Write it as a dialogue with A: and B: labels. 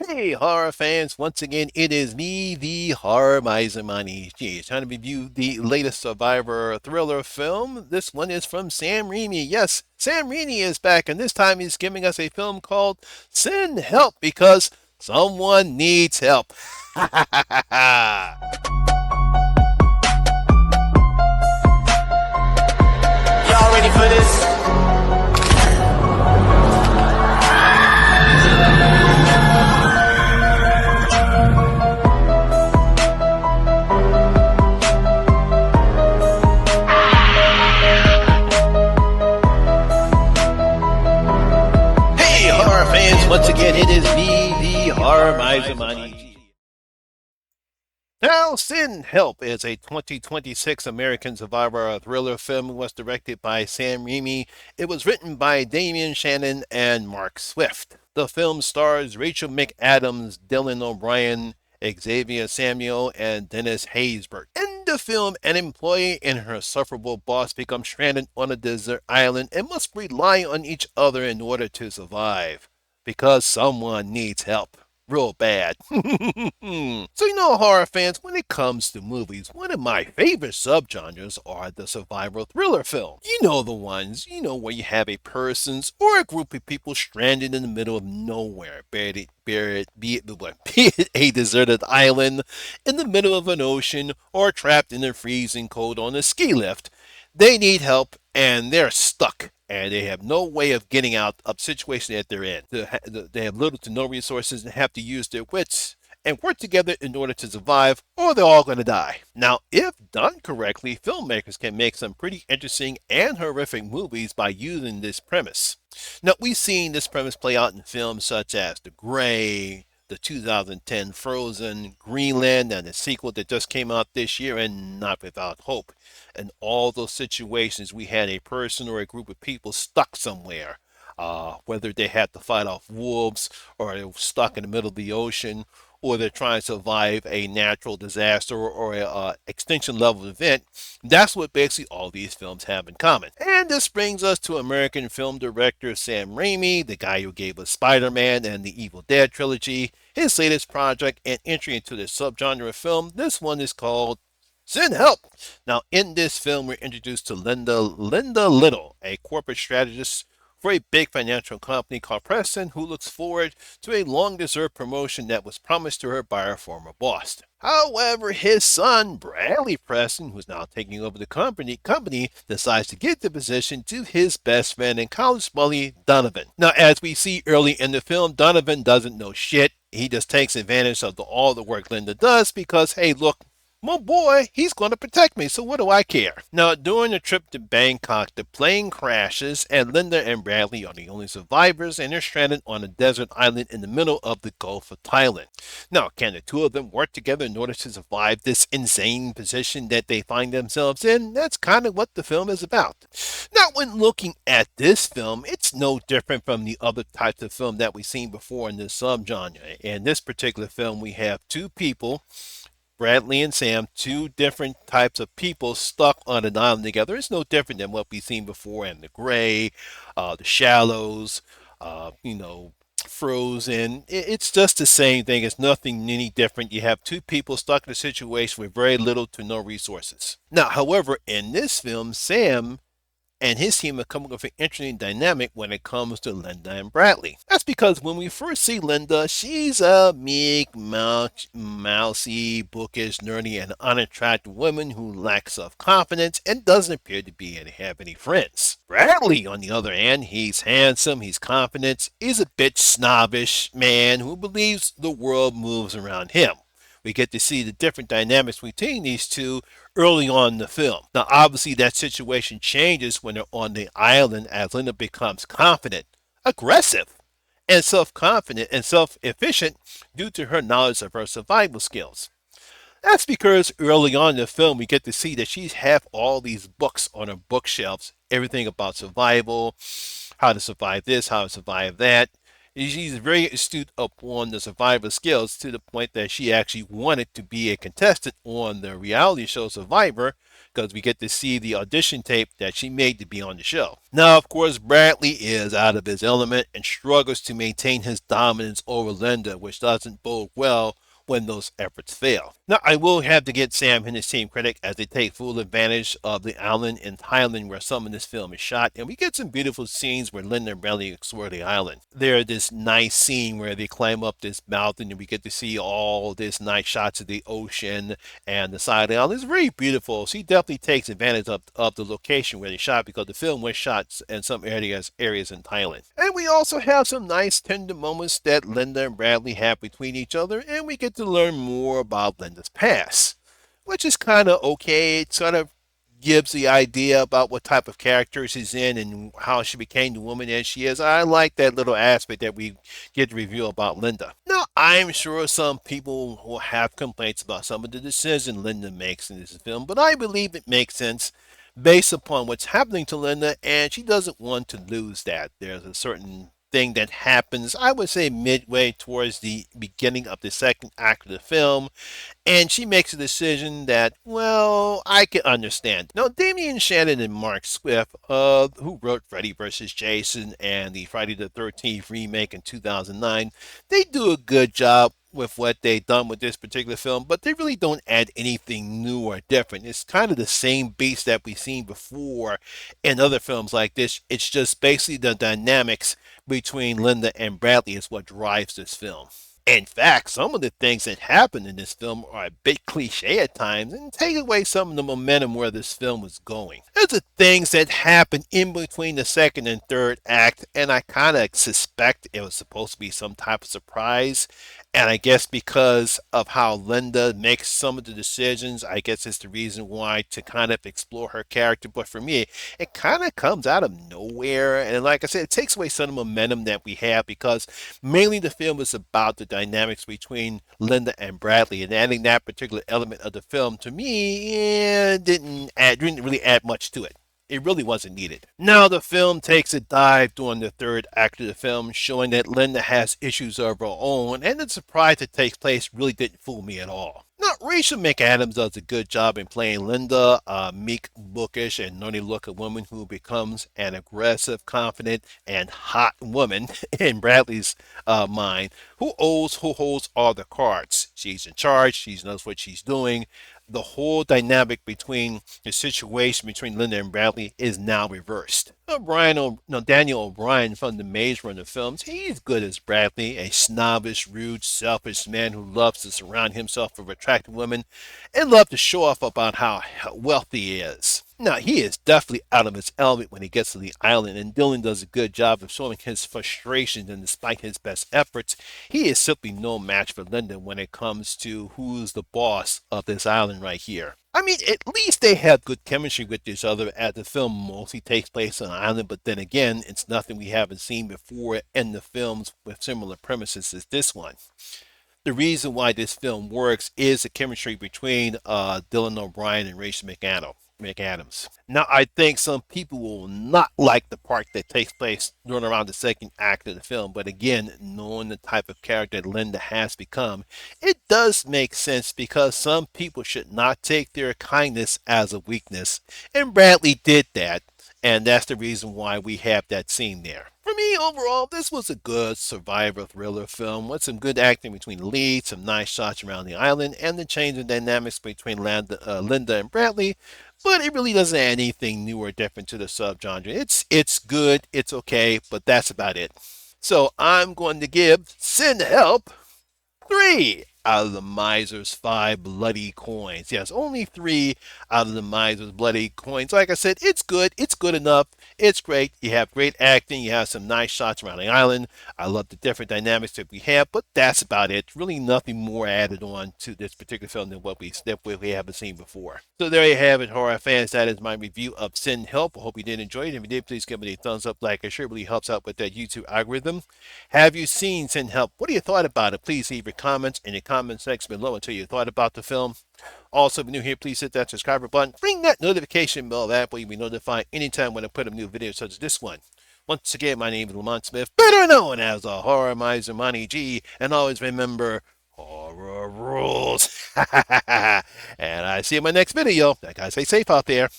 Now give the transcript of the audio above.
A: Hey, horror fans! Once again, it is me, the Horror Miser Money. Trying to review the latest Survivor thriller film. This one is from Sam Raimi. Yes, Sam Raimi is back, and this time he's giving us a film called Send Help because someone needs help.
B: Y'all ready for this?
A: Hey, horror fans! Once again, it is me, the Horror Miser Money. Now, Send Help is a 2026 American survivor thriller film. It was directed by Sam Raimi. It was written by Damian Shannon and Mark Swift. The film stars Rachel McAdams, Dylan O'Brien, Xavier Samuel, and Dennis Haysbert. In the film, an employee and her insufferable boss become stranded on a desert island and must rely on each other in order to survive. Because someone needs help real bad. Horror fans, when it comes to movies, one of my favorite subgenres are the survival thriller films. You know the ones, where you have a person's or a group of people stranded in the middle of nowhere, be it a deserted island, in the middle of an ocean, or trapped in the freezing cold on a ski lift. They need help and they're stuck and they have no way of getting out of the situation that they're in. They have little to no resources and have to use their wits and work together in order to survive, or they're all going to die. Now, if done correctly, filmmakers can make some pretty interesting and horrific movies by using this premise. Now, we've seen this premise play out in films such as The Gray, the 2010 Frozen, Greenland, and the sequel that just came out this year, and Not Without Hope. In all those situations, we had a person or a group of people stuck somewhere. Whether they had to fight off wolves, or they were stuck in the middle of the ocean, or they're trying to survive a natural disaster or a extinction level event. That's what basically all these films have in common. And this brings us to American film director Sam Raimi, the guy who gave us Spider-Man and the Evil Dead trilogy. His latest project and entry into the subgenre of film, this one is called Send Help. Now, in this film, we're introduced to Linda Little, a corporate strategist for a big financial company called Preston, who looks forward to a long-deserved promotion that was promised to her by her former boss. However, his son, Bradley Preston, who's now taking over the company decides to give the position to his best friend and college bully, Donovan. Now, as we see early in the film, Donovan doesn't know shit. He just takes advantage of all the work Linda does because, hey, look, my boy, he's going to protect me, so what do I care? Now, during the trip to Bangkok, the plane crashes, and Linda and Bradley are the only survivors, and they're stranded on a desert island in the middle of the Gulf of Thailand. Now, can the two of them work together in order to survive this insane position that they find themselves in? That's kind of what the film is about. Now, when looking at this film, it's no different from the other types of film that we've seen before in this subgenre. In this particular film, we have two people, Bradley and Sam, two different types of people stuck on an island together. It's no different than what we've seen before in The Gray, The Shallows, Frozen. It's just the same thing. It's nothing any different. You have two people stuck in a situation with very little to no resources. Now, however, in this film, Sam and his team are coming up with an interesting dynamic when it comes to Linda and Bradley. That's because when we first see Linda, she's a meek, mousy, bookish, nerdy, and unattractive woman who lacks self-confidence and doesn't appear to have any friends. Bradley, on the other hand, he's handsome, he's confident, he's a bit snobbish man who believes the world moves around him. We get to see the different dynamics between these two early on in the film. Now, obviously, that situation changes when they're on the island as Linda becomes confident, aggressive, and self-confident and self-efficient due to her knowledge of her survival skills. That's because early on in the film, we get to see that she has all these books on her bookshelves, everything about survival, how to survive this, how to survive that. She's very astute upon the survivor skills to the point that she actually wanted to be a contestant on the reality show Survivor because we get to see the audition tape that she made to be on the show. Now, of course, Bradley is out of his element and struggles to maintain his dominance over Linda, which doesn't bode well when those efforts fail. Now, I will have to get Sam and his team credit as they take full advantage of the island in Thailand where some of this film is shot, and we get some beautiful scenes where Linda and Bradley explore the island. There's this nice scene where they climb up this mountain and we get to see all this nice shots of the ocean and the side of the island. It's very beautiful. She definitely takes advantage of the location where they shot because the film was shot in some areas in Thailand. And we also have some nice tender moments that Linda and Bradley have between each other, and we get to learn more about Linda's past, which is kind of okay. It sort of gives the idea about what type of character she's in and how she became the woman that she is. I like that little aspect that we get to review about Linda. Now, I'm sure some people will have complaints about some of the decisions Linda makes in this film, but I believe it makes sense based upon what's happening to Linda, and she doesn't want to lose that. There's a certain thing that happens, I would say, midway towards the beginning of the second act of the film, and she makes a decision that, well, I can understand. Now, Damian Shannon and Mark Swift, who wrote Freddy vs. Jason and the Friday the 13th remake in 2009, they do a good job with what they've done with this particular film, but they really don't add anything new or different. It's kind of the same beast that we've seen before in other films like this. It's just basically the dynamics between Linda and Bradley is what drives this film. In fact, some of the things that happen in this film are a bit cliche at times and take away some of the momentum where this film was going. There's the things that happen in between the second and third act, and I kind of suspect it was supposed to be some type of surprise. And I guess because of how Linda makes some of the decisions, I guess it's the reason why to kind of explore her character. But for me, it kind of comes out of nowhere. And like I said, it takes away some of the momentum that we have because mainly the film is about the dynamics between Linda and Bradley. And adding that particular element of the film to me didn't really add much to it. It really wasn't needed. Now, the film takes a dive during the third act of the film, showing that Linda has issues of her own, and the surprise that takes place really didn't fool me at all. Now, Rachel McAdams does a good job in playing Linda, a meek, bookish, and nerdy looking woman who becomes an aggressive, confident, and hot woman in Bradley's mind, who holds all the cards. She's in charge, she knows what she's doing. The whole dynamic between the situation between Linda and Bradley is now reversed. Daniel O'Brien from the Maze Runner films, he's good as Bradley, a snobbish, rude, selfish man who loves to surround himself with attractive women and loves to show off about how wealthy he is. Now, he is definitely out of his element when he gets to the island, and Dylan does a good job of showing his frustrations, and despite his best efforts, he is simply no match for Linda when it comes to who's the boss of this island right here. I mean, at least they have good chemistry with each other as the film mostly takes place on an island, but then again, it's nothing we haven't seen before in the films with similar premises as this one. The reason why this film works is the chemistry between Dylan O'Brien and Rachel McAdams. Now, I think some people will not like the part that takes place during around the second act of the film, but again, knowing the type of character Linda has become, it does make sense because some people should not take their kindness as a weakness, and Bradley did that, and that's the reason why we have that scene there. For me, overall, this was a good survivor thriller film with some good acting between the leads, some nice shots around the island, and the change in dynamics between Linda and Bradley. But it really doesn't add anything new or different to the subgenre. It's good, it's okay, but that's about it. So I'm going to give Send Help 3 out of the miser's 5 bloody coins. Yes, only 3 out of the miser's bloody coins. Like I said, it's good. It's good enough. It's great. You have great acting. You have some nice shots around the island. I love the different dynamics that we have, but that's about it. Really nothing more added on to this particular film than what we haven't seen before. So there you have it, horror fans. That is my review of Send Help. I hope you did enjoy it. If you did, please give it a thumbs up, like, it sure really helps out with that YouTube algorithm. Have you seen Send Help? What do you thought about it? Please leave your comments in the comment section below and tell you thought about the film. Also, if you're new here, please hit that subscribe button. Ring that notification bell. That way you'll be notified anytime when I put a new video such as this one. Once again, my name is Lamont Smith, better known as the Horror Miser Monty G, and always remember, horror rules. And I see you in my next video. I gotta stay safe out there.